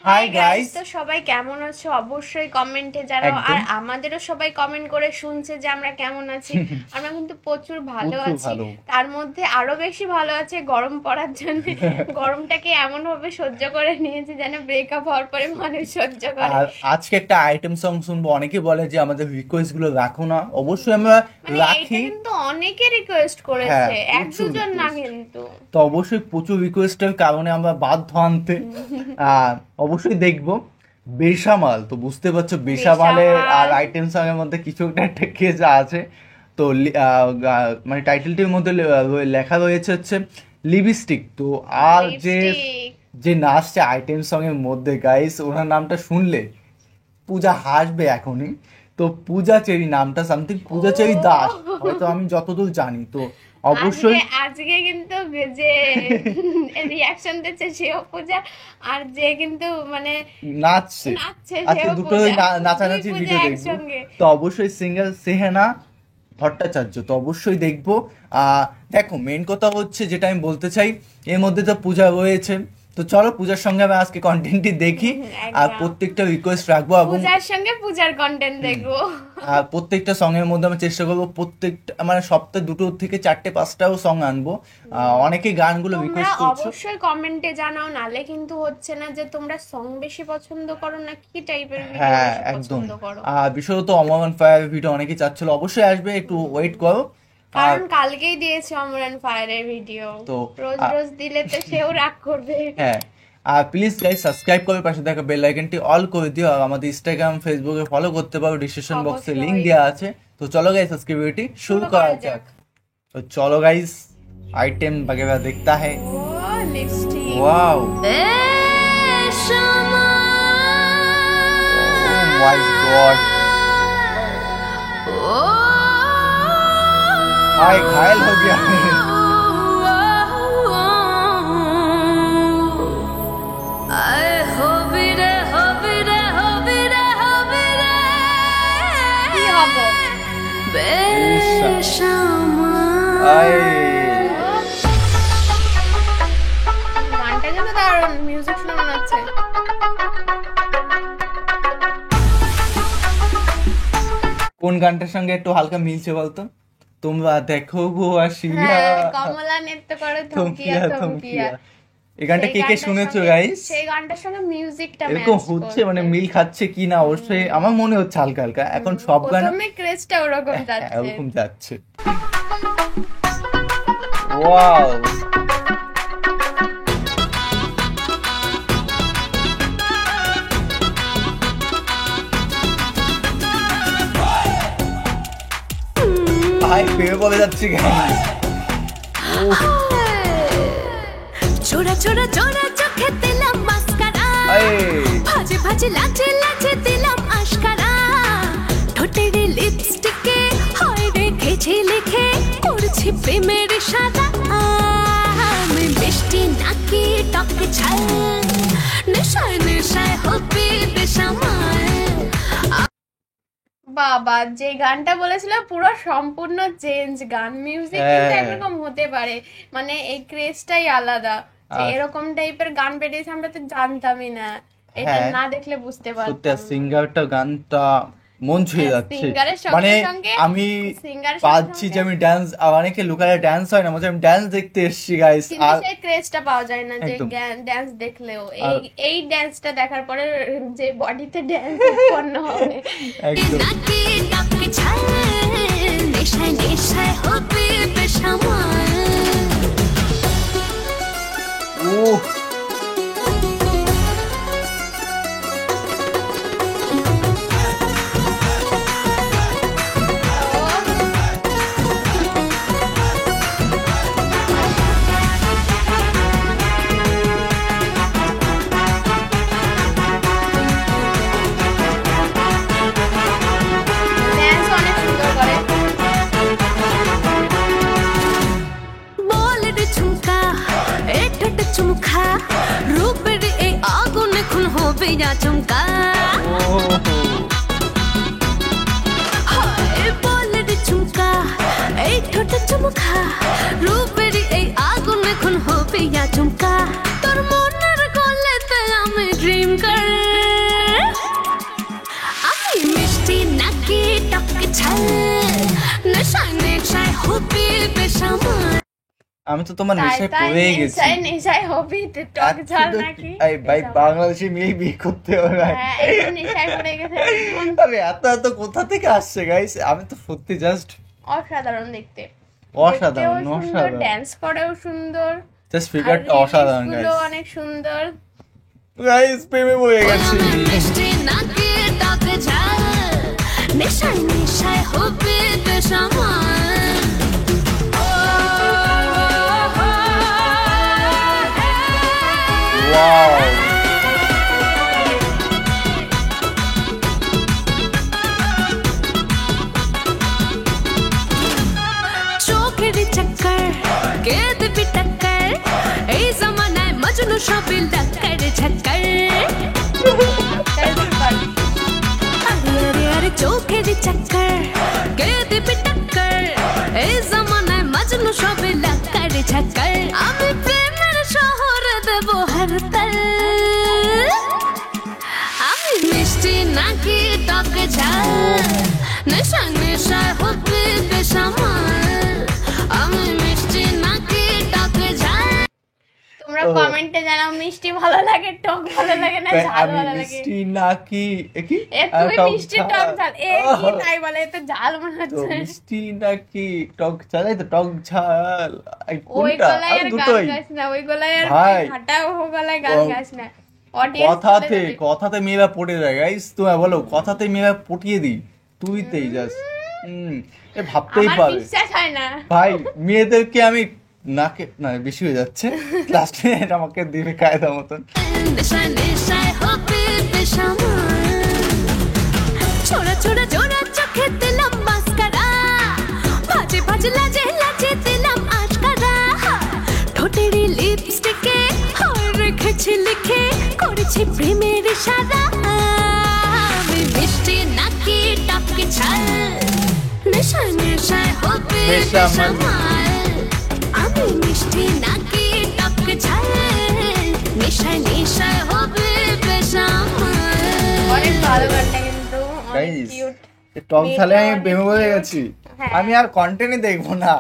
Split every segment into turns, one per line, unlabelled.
Hi guys,
তো সবাই কেমন আছো অবশ্যই কমেন্টে জানাও। আর আমাদেরও সবাই কমেন্ট করে শুনছে যে আমরা কেমন আছি। আমরা কিন্তু প্রচুর ভালো আছি, তার মধ্যে আরো বেশি ভালো আছে গরম পড়ার জন্য। গরমটাকে এমন ভাবে সহ্য করে নিয়েছি যেন ব্রেকআপ হওয়ার পরে মানুষ সহ্য করে।
আর আজকে একটা আইটেম সং শুনবো। অনেকে বলে যে আমাদের রিকোয়েস্ট গুলো রাখো না, অবশ্যই আমরা রাখি,
কিন্তু অনেকে রিকোয়েস্ট করেছে, এক দুজন না কিন্তু।
তো অবশ্যই প্রচুর রিকোয়েস্টের কারণে আমরা বাধ্য আনতে। অবশ্যই দেখবো বেসামাল, তো বুঝতে পারছো বেসামালের আর আইটেম সং এর মধ্যে কিছু একটা কেস আছে। তো মানে টাইটেলটির মধ্যে লেখা রয়েছে হচ্ছে লিপস্টিক। তো আর যে নাচছে আইটেম সং এর মধ্যে গাইস, ওনার নামটা শুনলে পূজা হাসবে এখনই। তো পূজা চেরি নামটা সামথিং, পূজা চেরি দাস হয়তো, আমি যতদূর জানি। তো অবশ্যই
আজকে কিন্তু যে রিঅ্যাকশন দিচ্ছে সেও পূজা, আর যে কিন্তু মানে
নাচছে আজকে দুটো নাচানাচি ভিডিও দেখবো। তো অবশ্যই সিঙ্গেল সেহেনা ভট্টাচার্য, তো অবশ্যই দেখবো। দেখো মেন কথা হচ্ছে যেটা আমি বলতে চাই, এর মধ্যে তো পূজা রয়েছে। তো চলো পূজার সঙ্গে আমি আজকে কন্টেন্টটি দেখি, আর প্রত্যেকটা রিকোয়েস্ট রাখবো এবং
পূজার সঙ্গে পূজার কন্টেন্ট দেখবো।
আর প্রত্যেকটা সং এর মধ্যে আমি চেষ্টা করবো প্রত্যেকটা মানে সপ্তাহে 2 থেকে 4 5টাও সং আনবো। অনেকে গানগুলো রিকোয়েস্ট করছো,
অবশ্যই কমেন্টে জানাও, নালে কিন্তু হচ্ছে না যে তোমরা সং বেশি পছন্দ করো না কি টাইপের ভিডিও পছন্দ করো।
বিশেষত অমর ফায়ার ভিডিও অনেকে চাচ্ছিল, অবশ্যই আসবে, একটু ওয়েট করো।
কারণ কালকেই দিয়েছে অমরান ফায়ারের ভিডিও, তো রোজ রোজ দিলে তো সেও রাগ করবে।
হ্যাঁ, আর প্লিজ গাইস সাবস্ক্রাইব করে পাশে থাকা বেল আইকনটি অল করে দিও। আর আমাদের ইনস্টাগ্রাম ফেসবুকে ফলো করতে পারো, ডিসক্রিপশন বক্সে লিংক দেওয়া আছে। তো চলো গাইস আজকে ভিডিওটি শুরু করা যাক। তো চলো গাইস आइटम वगैरह देखता है। वाओ, माय गॉड, हाय घायल हो गया। কোন গানটার সঙ্গে একটু হালকা মিলছে বলতো? তোমরা দেখো গো আসিয়া,
কমলা নৃত্য করে থমকিয়া থমকিয়া।
এই গানটা কে শুনেছো গাইস?
সেই গানটার সঙ্গে মিউজিকটা
এরকম হচ্ছে, মানে মিল খাচ্ছে কি না অবশ্যই আমার মনে হচ্ছে হালকা হালকা। এখন সব গান
প্রথমে ক্রেজটা ওরকম যাচ্ছে,
এরকম যাচ্ছে। ওয়াও, পেয়ে বলে যাচ্ছে গাইস।
চোরা চোরা চোরা চোখে দিলাম মাস্কারা, ভাজে ভাজে লাজে লাজে দিলাম আশকারা, ঠোঁটের লিপস্টিকে হয় রেখেছি লিখে করছি প্রেমের সাদা। আমি মিষ্টি নাকি টকে ছাল, নেশায় নেশায় হবে বেসামাল।
বাবা যে গানটা বলেছিল পুরো সম্পূর্ণ চেঞ্জ গান, মিউজিক কিন্তু এরকম হতে পারে, মানে এই ক্রেজটাই আলাদা। এরকম টাইপের গান বেরিয়েছে আমরা তো জানতামই না, এটা না দেখলে বুঝতে পারতাম।
সত্যি সিঙ্গারটা গানটা মন ছুঁয়ে যাচ্ছে, মানে আমি পাচ্ছি যে আমি ডান্স, অনেকে লুকালে ডান্স হয় না, মানে আমি ডান্স দেখতে এসেছি গাইস।
আর সেই ক্রেজটা পাওয়া যায় না যে ডান্স দেখলেও, এই ডান্সটা দেখার পরে যে বডিতে ডান্স উৎপন্ন হবে
একদম।
নেশায় নেশায় হবে বেসামাল। রূপের এই আগুন এখন হবে আচমকা, বলের ঝুমকা এই ঠোঁট চুমকা, রূপের এই আগুন এখন হবে আচমকা। তোর মনের গলেতে আমি ড্রিম কর হবি বেসামাল।
আমি তো তোমার নেশায় পড়েই গেছি।
নেশায় হবি টক ঝাল নাকি?
এই ভাই বাংলাদেশি মেয়ে বিয়ে করতে হবে ভাই।
হ্যাঁ এই তো নেশায় পড়ে গেছে।
তবে এত এত কোথা থেকে আসছে গাইস, আমি তো সত্যি জাস্ট
অসাধারণ দেখতে,
অসাধারণ
দেখতেও সুন্দর,
অসাধারণ,
ড্যান্স করেও সুন্দর,
জাস্ট ফিগারটা অসাধারণ
গুলো
গাইস।
অনেক সুন্দর।
গাইস প্রেমে পড়ে গেছি।
আমি মিষ্টি নাকি টক ঝাল, নেশায় নেশায় হবি বেসামাল।
ওয়াও
চোখের চক্কর কে দেবি টক্কর, এই জমানায় মজনু সবে টক্কর ঝক্কর। আরে চোখের চক্কর কে দেবি টক্কর, এই জমানায় মজনু সবে টক্কর ঝক্কর। আমি প্রেমের শহর দেব হরতাল, আমি মিষ্টি নাকি টক ঝাল, নেশা নেশায় হবি বেসামাল। আমি মিষ্টি নাকি টক ঝাল।
তোমরা কমেন্টে জানাও মিষ্টি ভালো লাগে, টক ভালো লাগে না ঝাল
আমি
ভালো লাগে।
মিষ্টি নাকি কি
তুই মিষ্টি টক ঝাল এ কি তাই বলে, এ তো ঝাল মনে
তো
হচ্ছে।
মিষ্টি নাকি টক ঝাল, এই তো টক ঝাল। এই
ওই
কোনটা?
গলায় আর গান
দুটোই
গাইস না, ওই গলায় আর
ভাই।
হাঁটা ও গলায় গান
ও,
গাইস না। অডিয়েন্স
কথাতে কথাতে মেয়েরা পড়ে যায় গাইস। তুমি বলো কথাতে মেয়েরা পটিয়ে দিই, তুইতেই জাস্ট এ ভাবতেই
আমার
পারে
বিশ্বাস হয় না।
ভাই। মেয়েদেরকে আমি নাকে না বেশি হয়ে যাচ্ছে, লাস্টে আমাকে দিবে কায়দা মতন।
নেশায় নেশায় হবি বেসামাল। ছোড়া ছোড়া জোড়া চোখে দিলাম মাস্কারা, ভাজে ভাজে লাজে লাজে দিলাম আশকারা। ঠোঁটেরই লিপস্টিকে হার রেখেছি লিখে, করেছি প্রেমের ইশারা। আমি মিষ্টি নাকি টক ঝাল, নেশায় নেশায় হবি
বেসামাল।
বেসামাল। আমি মিষ্টি নাকি টক ঝাল, নেশায় নেশায় হবি বেসামাল।
অনেক ভালো গানটা কিন্তু, অনেক
গাইস
কিউট।
টক ঝালে আমি
মেয়েটা
প্রেমে পড়ে
অনেক
গেছি।
হ্যাঁ।
আমি আর কন্টেন্টই দেখবো না।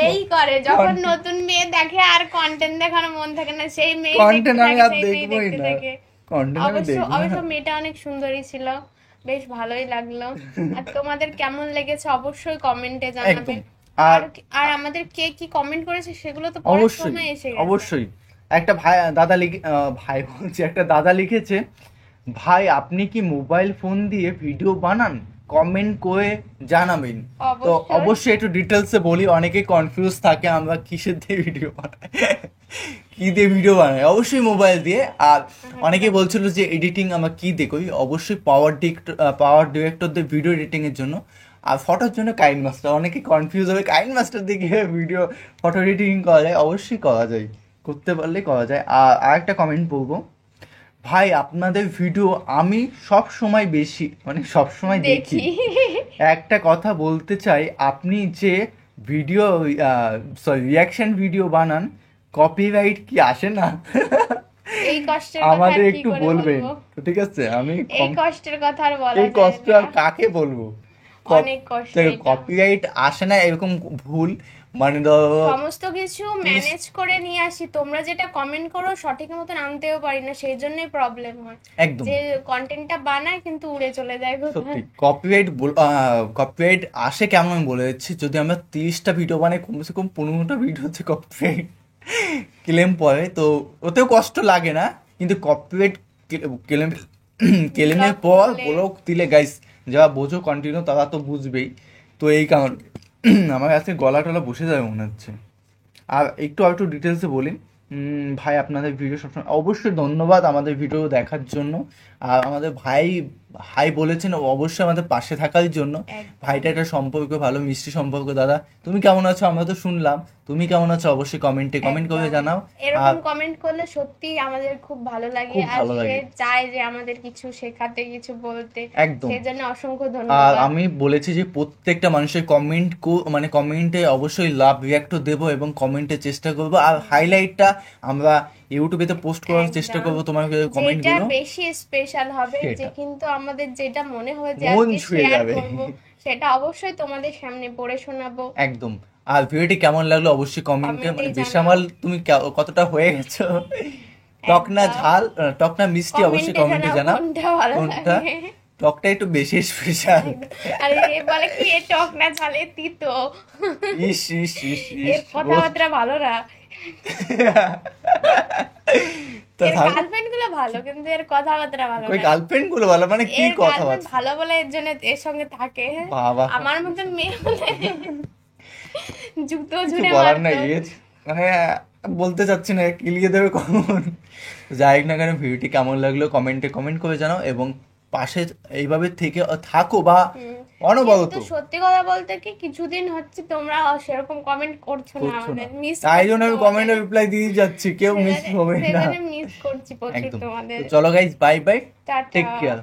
এই করে যখন নতুন মেয়ে দেখে আর কন্টেন্ট দেখানোর মন থাকে না, সেই মেয়ে
কন্টেন্ট আমি আর দেখবোই না, কন্টেন্ট আমি
অবশ্য
দেখবো
অবশ্য
না।
মেয়েটা অনেক সুন্দরী ছিল, বেশ ভালোই লাগলো। আর তোমাদের কেমন লেগেছে অবশ্যই কমেন্টে জানাবে।
একদম।
আর
আর
আর আমাদের কে কি কমেন্ট করেছে সেগুলো তো
অবশ্যই
পড়াশোনায় এসে গেছে।
অবশ্যই একটা ভাই দাদা ভাই বলছি, একটা দাদা লিখেছে, ভাই আপনি কি মোবাইল ফোন দিয়ে ভিডিও বানান, কমেন্ট করে জানাবেন। তো
অবশ্যই।
অবশ্যই একটু ডিটেলসে বলি, অনেকে কনফিউজ থাকে আমরা কিসের দিয়ে ভিডিও বানাই, কি দিয়ে ভিডিও বানাই। অবশ্যই মোবাইল দিয়ে। আর অনেকে বলছিল যে এডিটিং আমরা কি দিয়ে করি, অবশ্যই পাওয়ার ডিরেক্টর দিয়ে ভিডিও এডিটিং এর জন্য। আর ফটোর জন্য কাইন মাস্টার। অনেকে কনফিউজ হবে কাইন মাস্টার দিয়ে কিভাবে ভিডিও ফটো এডিটিং করা যায়। অবশ্যই করা যায়, করতে পারলে করা যায়। আর আরেকটা কমেন্ট বলবো, ভাই আপনাদের ভিডিও আমি সব সময় বেশি সব সময় দেখি।
দেখি
একটা কথা বলতে চাই, আপনি যে ভিডিও রিয়াকশন ভিডিও বানান, কপিরাইট কি আসে না?
এই কষ্টের কথা
আমাদের
আর কি
একটু
করে
বলবেন
বলবো?
তো, ঠিক আছে? আমি
এই কষ্টের কথা আর বলা
এই
যায়
কষ্ট
না।
আর কাকে বলবো?
অনেক কষ্ট এটা।
কপিরাইট আসে না এরকম ভুল ধরো
সমস্ত কিছু ম্যানেজ করে নিয়ে আসি, তোমরা যেটা কমেন্ট করো সঠিক মতন আনতেও পারি না, সেই জন্যই প্রবলেম হয়।
একদম
যে কন্টেন্টটা বানায় কিন্তু উড়ে চলে যায়
সত্যি।
কোথায়।
কপিরাইট আসে কেমন আমি বলে দিচ্ছি, যদি আমরা 30টা ভিডিও বানাই, কমসে কম 15টা ভিডিওতে কপিরাইট ক্লেম পড়ে, তো ওতেও কষ্ট লাগে না। কিন্তু কপিরাইট ক্লেমের পর ব্লক দিলে গাইস, যারা বোঝো কন্টিনিউ তারা তো বুঝবেই। তো এই কারণে আমার কাছে গলা টলা বসে যাবে মনে হচ্ছে। আর একটু ডিটেলসে বলি, ভাই আপনাদের ভিডিও সবসময় অবশ্যই ধন্যবাদ আমাদের ভিডিও দেখার জন্য। আর আমাদের ভাই বলেছেন অবশ্যই আমাদের পাশে থাকার জন্য। ভাইটা একটা সম্পর্ক, ভালো মিষ্টি সম্পর্ক। দাদা তুমি কেমন আছো? আমরা তো শুনলাম, তুমি কেমন আছো? অবশ্যই কমেন্ট করে জানাও।
এরকম কমেন্ট করলে সত্যি আমাদের খুব ভালো লাগে,
খুব
আর
ভালো
সে
লাগে।
চায় যে আমাদের কিছু শেখাতে, কিছু বলতে,
একদম।
সেই জন্য অসংখ্য
আর
ধন্যবাদ।
আমি বলেছি যে প্রত্যেকটা মানুষের কমেন্টে অবশ্যই লাভ রিয়াক্টও দেবো এবং কমেন্টের চেষ্টা করবো। আর হাইলাইটটা আমরা ইউটিউবে তো পোস্ট করার চেষ্টা করবো, তোমার কমেন্ট
যেটা
গুলো
বেশি স্পেশাল হবে,
সেটা।
যে কিন্তু আমাদের যেটা মনে হয় যে
মন
আজকে
ছুঁয়ে
শেয়ার
যাবে।
করব, সেটা অবশ্যই তোমাদের সামনে পড়ে শোনাবো।
একদম। আর ভিডিওটি কেমন লাগলো অবশ্যই কমেন্টে, মানে
কমেন্টেই
বেসামাল তুমি কতটা হয়ে গেছো, টক না ঝাল, টক না মিষ্টি, অবশ্যই কমেন্টে জানাও
কোনটা ভালো
কোনটা।
লাগে।
টকটা একটু বেশি স্পেশাল।
আরে এ বলে কি এ টক না ঝালে তিতো,
ইস ইস ইস
এর
ইস।
কথাবার্তা ভালো না।
তো
এর গার্লফ্রেন্ড গুলো ভালো, কিন্তু এর কথাবার্তা ভালো
ওই
না।
গার্লফ্রেন্ড গুলো ভালো, মানে কি
এর
কথা
গার্লফ্রেন্ড ভালো বলে এর জন্য এর সঙ্গে থাকে।
বাবা,
আমার মতন মেয়ে হলে জুতো
কিছু
ঝুড়ে
বলার নাই,
মারতো।
মানে বলতে চাচ্ছি না, কিলিয়ে দেবে কখন। যাই হোক না কেন, ভিডিওটি কেমন লাগলো কমেন্টে কমেন্ট করে জানাও, এবং পাশে এইভাবে থেকে থাকো বা অনবরত
কিন্তু সত্যি কথা বলতে কি কিছুদিন হচ্ছে তোমরা সেরকম কমেন্ট করছো না,
করছো না,
আমাদের মিস
তাই জন্য আমি কমেন্টে রিপ্লাই দিয়ে যাচ্ছি, কেউ মিস হবে না
মিস করছি প্রচুর
একদম।
তোমাদের।
তো চলো গাইজ, বাই বাই,
টাটা।
Take care.